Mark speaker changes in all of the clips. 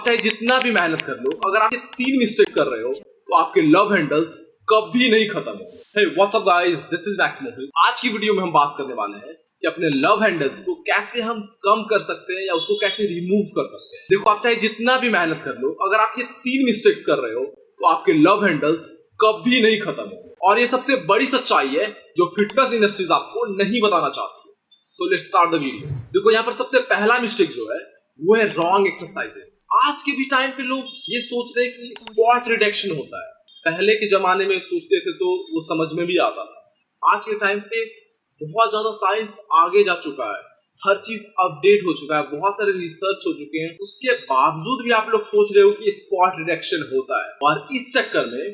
Speaker 1: आप चाहे जितना भी मेहनत कर लो, अगर आप ये 3 मिस्टेक्स कर रहे हो तो आपके लव हैंडल्स कभी नहीं खत्म होंगे। Hey what's up guys, this is Max Mohil. आज की वीडियो में हम बात करने वाले हैं कि अपने लव हैंडल्स को कैसे हम कम कर सकते हैं या उसको कैसे रिमूव कर सकते हैं। देखो, आप चाहे जितना भी मेहनत कर लो, अगर आप ये 3 मिस्टेक्स कर रहे हो तो आपके लव हैंडल्स कभी नहीं खत्म होंगे। और ये सबसे बड़ी सच्चाई है जो फिटनेस इंडस्ट्रीज आपको नहीं बताना चाहती है। So let's start the video. देखो, यहाँ पर सबसे पहला मिस्टेक जो है वो है रॉन्ग एक्सरसाइजेस। आज के भी टाइम पे लोग ये सोच रहे हैं कि स्पॉट रिडक्शन होता है। पहले के जमाने में सोचते थे तो वो समझ में भी आता था। आज के टाइम पे बहुत ज्यादा साइंस आगे जा चुका है, हर चीज अपडेट हो चुका है, बहुत सारे रिसर्च हो चुके हैं। उसके बावजूद भी आप लोग सोच रहे हो कि स्पॉट रिडक्शन होता है, और इस चक्कर में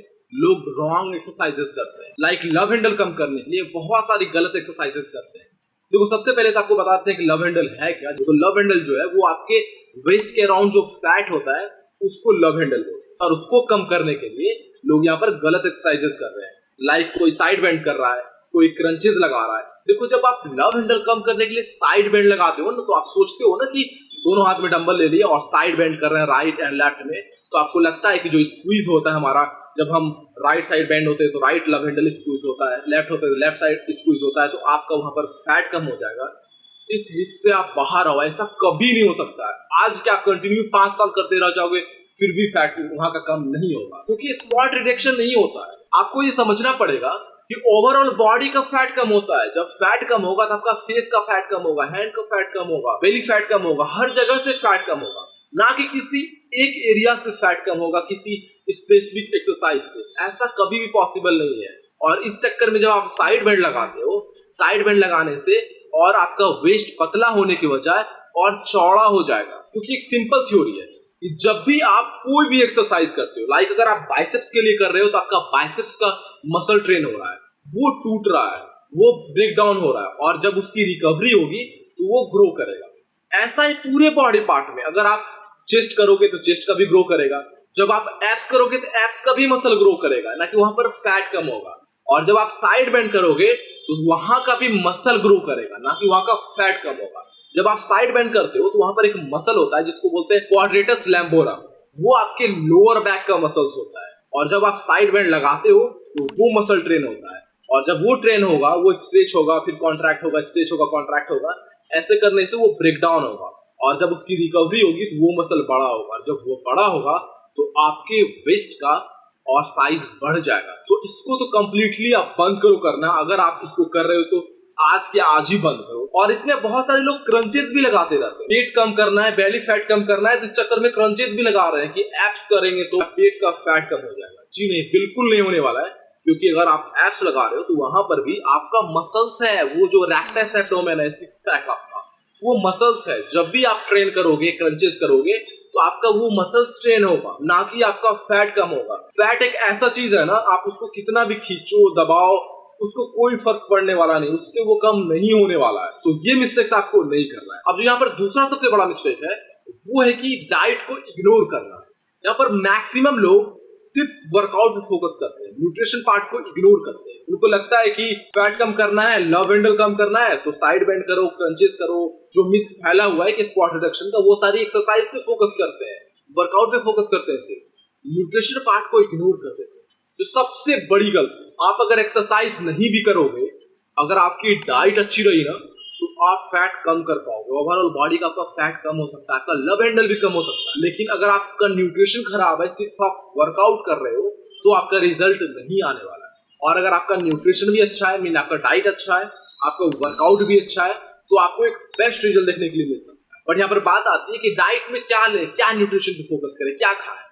Speaker 1: लोग रॉन्ग एक्सरसाइजेस करते हैं। लाइक लव हैंडल कम करने के लिए बहुत सारी गलत एक्सरसाइजेस करते हैं। देखो, सबसे पहले तो आपको बताते हैं कि लव हैंडल है क्या। देखो, लव हैंडल जो है वो आपके वेस्ट के अराउंड जो फैट होता है उसको लव हैंडल बोलते हैं, और उसको कम करने के लिए लोग यहाँ पर गलत एक्सरसाइजेस कर रहे हैं। लाइक कोई साइड बेंड कर रहा है, कोई क्रंचेस लगा रहा है। देखो, जब आप लव हैंडल कम करने के लिए साइड बेंड लगाते हो ना, तो आप सोचते हो ना कि दोनों हाथ में डंबल ले लिए और साइड बेंड कर रहे हैं राइट एंड लेफ्ट में, तो आपको लगता है कि जो स्क्वीज होता है हमारा, जब हम राइट साइड बेंड होते हैं तो राइट लव हैंडल स्क्वीज होता है, लेफ्ट होते हैं तो लेफ्ट साइड स्क्वीज होता है, तो आपका वहां पर फैट कम हो जाएगा। इस हित से आप बाहर आओ, ऐसा कभी नहीं हो सकता है। आज क्या आप कंटिन्यू 5 साल करते रह जाओगे फिर भी फैट वहां का कम नहीं होगा, क्योंकि स्पॉट रिडक्शन नहीं होता है। आपको ये समझना पड़ेगा कि ओवरऑल बॉडी का फैट कम होता है। जब फैट कम होगा तो आपका फेस का फैट कम होगा, हैंड का फैट कम होगा, बेली फैट कम होगा, हर जगह से फैट कम होगा, ना कि किसी एक एरिया से फैट कम होगा किसी स्पेसिफिक एक्सरसाइज से। ऐसा कभी भी पॉसिबल नहीं है। और इस चक्कर में जब आप साइड बेंड लगाते हो, साइड बेंड लगाने से और आपका वेस्ट पतला होने की बजाय और चौड़ा हो जाएगा। क्योंकि एक सिंपल थ्योरी है कि जब भी आप कोई भी एक्सरसाइज करते हो, लाइक अगर आप बाइसेप्स के लिए कर रहे हो तो आपका बाइसेप्स का मसल ट्रेन हो रहा है, वो टूट रहा है, वो ब्रेक डाउन हो रहा है, और जब उसकी रिकवरी होगी तो वो ग्रो करेगा। ऐसा ही पूरे बॉडी पार्ट में, अगर आप चेस्ट करोगे तो चेस्ट का भी ग्रो करेगा, जब आप एब्स करोगे तो एब्स का भी मसल ग्रो करेगा, ना कि वहां पर फैट कम होगा। और जब आप साइड बेंड करोगे तो वहां का भी मसल ग्रो करेगा, ना कि वहां का फैट कम होगा। जब आप साइड बेंड करते हो तो वहां पर एक मसल होता है जिसको बोलते हैं क्वाड्रेटस लैम्बोरम, वो आपके लोअर बैक का मसल्स होता है। और जब आप साइड बेंड लगाते हो तो वो मसल ट्रेन होता है, और जब वो ट्रेन होगा वो स्ट्रेच होगा, फिर कॉन्ट्रैक्ट होगा, स्ट्रेच होगा, कॉन्ट्रैक्ट होगा। ऐसे करने से वो ब्रेक डाउन होगा, और जब उसकी रिकवरी होगी तो वो मसल बड़ा होगा। जब वो बड़ा होगा तो आपके वेस्ट का और साइज बढ़ जाएगा। तो इसको तो कंप्लीटली आप बंद करो करना। अगर आप इसको कर रहे हो तो आज के आज ही बंद करो। और इसमें बहुत सारे लोग क्रंचेस भी लगाते रहते हैं। पेट कम करना है, बेली फैट कम करना है, तो इस चक्कर में क्रंचेस भी लगा रहे हैं कि एब्स करेंगे तो पेट का फैट कम हो जाएगा। जी नहीं, बिल्कुल नहीं होने वाला है। क्योंकि अगर आप एब्स लगा रहे हो तो वहां पर भी आपका मसल्स है, वो जो रेक्टस एब्डोमेन है, सिक्स पैक आपका, वो मसल्स है। जब भी आप ट्रेन करोगे, क्रंचेस करोगे, तो आपका वो मसल्स ट्रेन होगा, ना कि आपका फैट कम होगा। फैट एक ऐसा चीज है ना, आप उसको कितना भी खींचो, दबाओ, उसको कोई फर्क पड़ने वाला नहीं, उससे वो कम नहीं होने वाला है। सो ये मिस्टेक्स आपको नहीं करना है। अब जो यहाँ पर दूसरा सबसे बड़ा मिस्टेक है वो है कि डाइट को इग्नोर करना। यहाँ पर मैक्सिमम लोग सिर्फ वर्कआउट पे फोकस करते हैं, न्यूट्रिशन पार्ट को इग्नोर करते हैं। उनको लगता है कि फैट कम करना है, लव हैंडल कम करना है तो साइड बेंड करो, क्रंचेस करो। जो मिथ फैला हुआ है कि स्क्वाट रिडक्शन का, वो सारी एक्सरसाइज पे फोकस करते हैं, वर्कआउट पे फोकस करते हैं, सिर्फ न्यूट्रिशन पार्ट को इग्नोर कर देते हैं। जो सबसे बड़ी गलती, आप अगर एक्सरसाइज नहीं भी करोगे, अगर आपकी डाइट अच्छी रही ना, तो आप फैट कम कर पाओगे। ओवरऑल बॉडी का आपका फैट कम हो सकता है, आपका लव हैंडल भी कम हो सकता है। लेकिन अगर आपका न्यूट्रिशन खराब है, सिर्फ आप वर्कआउट कर रहे हो, तो आपका रिजल्ट नहीं आने वाला है। और अगर आपका न्यूट्रिशन भी अच्छा है, मीन आपका डाइट अच्छा है, आपका वर्कआउट भी अच्छा है, तो आपको एक बेस्ट रिजल्ट देखने के लिए मिल सकता है। बट यहाँ पर बात आती है कि डाइट में क्या ले, क्या न्यूट्रिशन पे फोकस करें, क्या खाएं।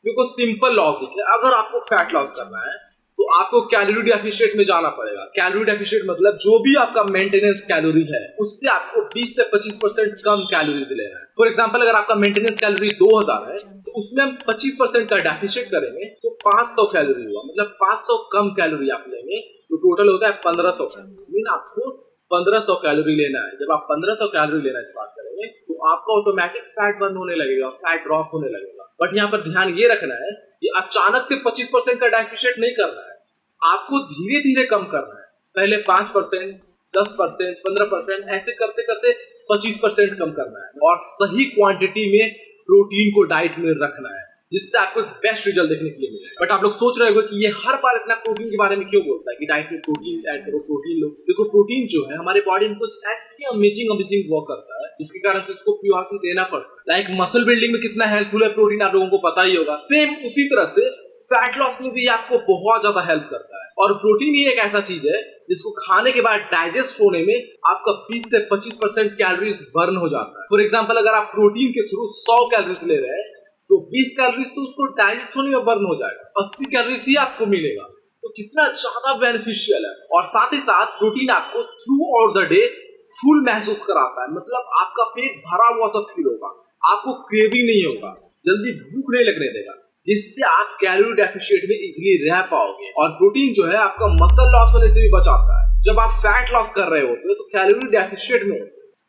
Speaker 1: देखो, सिंपल लॉजिक है। अगर आपको फैट लॉस करना है तो आपको कैलोरी डेफिशिएट में जाना पड़ेगा। कैलोरी डेफिशिएट मतलब जो भी आपका मेंटेनेंस कैलोरी है, उससे आपको 20 से 25% कम कैलोरीज लेना है। फॉर एग्जांपल, अगर आपका मेंटेनेंस कैलोरी 2000 है तो उसमें हम 25% का डेफिशिएट करेंगे तो 500 कैलोरी हुआ, मतलब 500 कम कैलोरी आप लेंगे, तो टोटल होता है 1500 कैलोरी। मीन आपको 1500 कैलोरी लेना है। जब आप 1500 कैलोरी लेना स्टार्ट करेंगे तो आपका ऑटोमेटिक फैट बर्न होने लगेगा, फैट ड्रॉप होने लगेगा। बट यहाँ पर ध्यान ये रखना है कि अचानक से 25% का डेफिशिएट नहीं करना है, आपको धीरे धीरे कम करना है। पहले 5%, 10%, 15%, ऐसे करते करते 25% कम करना है, और सही क्वांटिटी में प्रोटीन को डाइट में रखना है, जिससे आपको एक बेस्ट रिजल्ट देखने के लिए मिलेगा। बट आप लोग सोच रहे हो कि ये हर बार इतना प्रोटीन के बारे में क्यों बोलता है कि डाइट में प्रोटीन ऐड करो, प्रोटीन लो। देखो प्रोटीन जो है हमारे बॉडी में कुछ ऐसी अमेजिंग वर्क करता है जिसके कारण से उसको प्योरिटी देना पड़ता है। लाइक मसल बिल्डिंग में कितना हेल्पफुल है प्रोटीन, आप लोगों को पता ही होगा। सेम उसी तरह से फैट लॉस में भी आपको बहुत ज्यादा हेल्प करता है। और प्रोटीन ही एक ऐसा चीज है जिसको खाने के बाद डाइजेस्ट होने में आपका 20 से 25% कैलोरीज बर्न हो जाता है। फॉर एग्जांपल अगर आप प्रोटीन के थ्रू 100 कैलोरीज ले रहे हैं तो 20 कैलोरीज तो उसको डाइजेस्ट होने में बर्न हो जाएगा, 80 कैलोरीज ही आपको मिलेगा। तो कितना ज्यादा बेनिफिशियल है। और साथ ही साथ प्रोटीन आपको through out the day full महसूस कराता है, मतलब आपका पेट भरा हुआ सब फील होगा, आपको क्रेविंग नहीं होगा, जल्दी भूख नहीं लगने देगा, जिससे आप कैलोरी डेफिशिएट में इजीली रह पाओगे। और प्रोटीन जो है आपका मसल लॉस होने से भी बचाता है। जब आप फैट लॉस कर रहे होते हो तो कैलोरी डेफिशिएट में,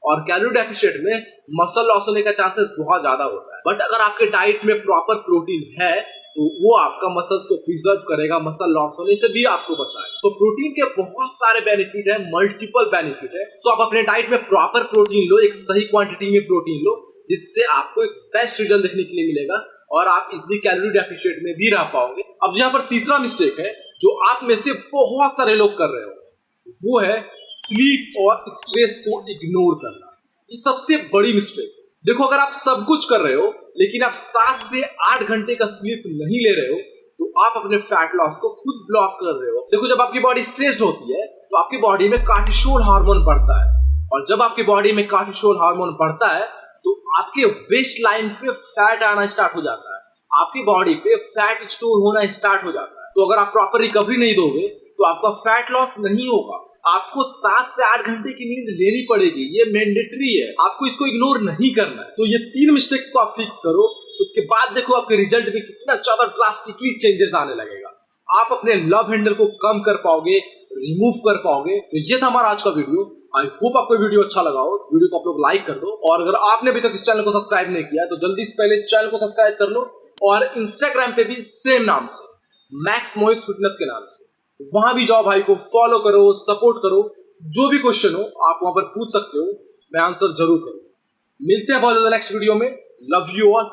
Speaker 1: और कैलोरी डेफिशिएट में मसल लॉस होने का चांसेस बहुत ज्यादा होता है। बट अगर आपके डाइट में प्रॉपर प्रोटीन है तो वो आपका मसल्स को प्रिजर्व करेगा, मसल लॉस होने से भी आपको बचाएगा। सो प्रोटीन के बहुत सारे बेनिफिट है, मल्टीपल बेनिफिट है। सो आप अपने डाइट में प्रॉपर प्रोटीन लो, एक सही क्वांटिटी में प्रोटीन लो, जिससे आपको एक बेस्ट रिजल्ट देखने के लिए मिलेगा और आप इजिली कैलोरी डेफिशिएट में भी रह पाओगे। अब यहाँ पर तीसरा मिस्टेक है जो आप में से बहुत सारे लोग कर रहे हो, वो है स्लीप और स्ट्रेस को इग्नोर करना। ये सबसे बड़ी मिस्टेक है। देखो अगर आप सब कुछ कर रहे हो लेकिन आप 7 से 8 घंटे का स्लीप नहीं ले रहे हो तो आप अपने फैट लॉस को खुद ब्लॉक कर रहे हो। देखो जब आपकी बॉडी स्ट्रेस्ड होती है तो आपकी बॉडी में कार्टिसोल हार्मोन बढ़ता है, और जब आपकी बॉडी में कार्टिसोल हार्मोन बढ़ता है तो आपके वेस्ट लाइन पे फैट आना स्टार्ट हो जाता है, आपकी बॉडी पे फैट स्टोर होना स्टार्ट हो जाता है। तो अगर आप प्रॉपर रिकवरी नहीं दोगे तो आपका फैट लॉस नहीं होगा। आपको 7 से 8 घंटे की नींद लेनी पड़ेगी, ये मैंडेटरी है, आपको इसको इग्नोर नहीं करना है। तो ये 3 मिस्टेक्स को आप फिक्स करो, उसके बाद देखो आपके रिजल्ट में कितना ज्यादा ड्रास्टिकली चेंजेस आने लगेगा। आप अपने लव हैंडल को कम कर पाओगे, रिमूव कर पाओगे। तो ये था हमारा आज का वीडियो। आई होप आपको वीडियो अच्छा लगा हो। वीडियो को आप लोग लाइक कर दो, और अगर आपने अभी तक इस चैनल को सब्सक्राइब नहीं किया तो जल्दी से पहले चैनल को सब्सक्राइब कर लो। और इंस्टाग्राम पे भी सेम नाम से, मैक्स मोहित फिटनेस के नाम से, वहां भी जाओ, भाई को फॉलो करो, सपोर्ट करो। जो भी क्वेश्चन हो आप वहां पर पूछ सकते हो, मैं आंसर जरूर करूंगा। मिलते हैं बहुत ज्यादा नेक्स्ट वीडियो में। Love you all.